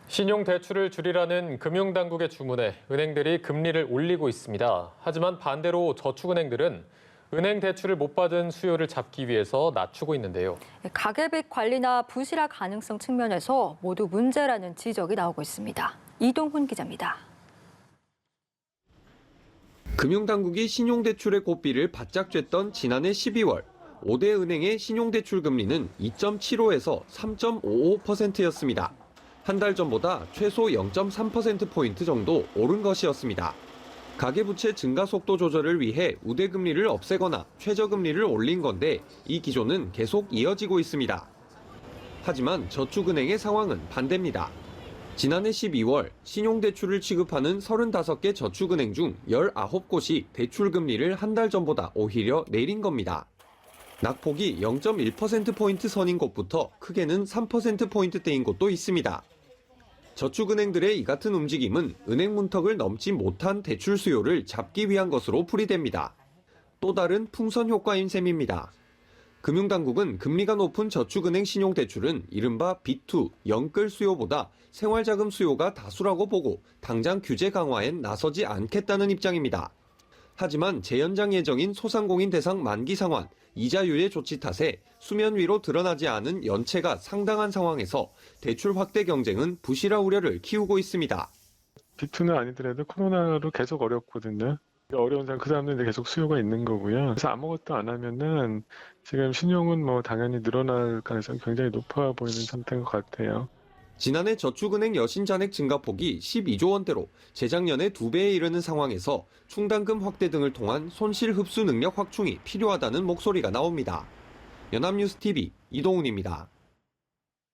신용대출을 줄이라는 금융당국의 주문에 은행들이 금리를 올리고 있습니다. 하지만 반대로 저축은행들은 은행 대출을 못 받은 수요를 잡기 위해서 낮추고 있는데요. 가계빚 관리나 부실화 가능성 측면에서 모두 문제라는 지적이 나오고 있습니다. 이동훈 기자입니다. 금융당국이 신용대출의 고삐를 바짝 쬐던 지난해 12월, 5대 은행의 신용대출 금리는 2.75에서 3.55%였습니다. 한 달 전보다 최소 0.3%포인트 정도 오른 것이었습니다. 가계부채 증가 속도 조절을 위해 우대금리를 없애거나 최저금리를 올린 건데 이 기조는 계속 이어지고 있습니다. 하지만 저축은행의 상황은 반대입니다. 지난해 12월 신용대출을 취급하는 35개 저축은행 중 19곳이 대출금리를 한 달 전보다 오히려 내린 겁니다. 낙폭이 0.1%포인트 선인 곳부터 크게는 3%포인트대인 곳도 있습니다. 저축은행들의 이 같은 움직임은 은행 문턱을 넘지 못한 대출 수요를 잡기 위한 것으로 풀이됩니다. 또 다른 풍선 효과인 셈입니다. 금융당국은 금리가 높은 저축은행 신용대출은 이른바 B2, 영끌 수요보다 생활자금 수요가 다수라고 보고 당장 규제 강화엔 나서지 않겠다는 입장입니다. 하지만 재연장 예정인 소상공인 대상 만기 상환, 이자 유예 조치 탓에 수면 위로 드러나지 않은 연체가 상당한 상황에서 대출 확대 경쟁은 부실화 우려를 키우고 있습니다. B2는 아니더라도 코로나로 계속 어렵거든요. 어려운 사람, 그 사람들은 계속 수요가 있는 거고요. 그래서 아무것도 안 하면은 지금 신용은 당연히 늘어날 가능성이 굉장히 높아 보이는 상태인 것 같아요. 지난해 저축은행 여신 잔액 증가폭이 12조 원대로 재작년에 2배에 이르는 상황에서 충당금 확대 등을 통한 손실 흡수 능력 확충이 필요하다는 목소리가 나옵니다. 연합뉴스 TV 이동훈입니다.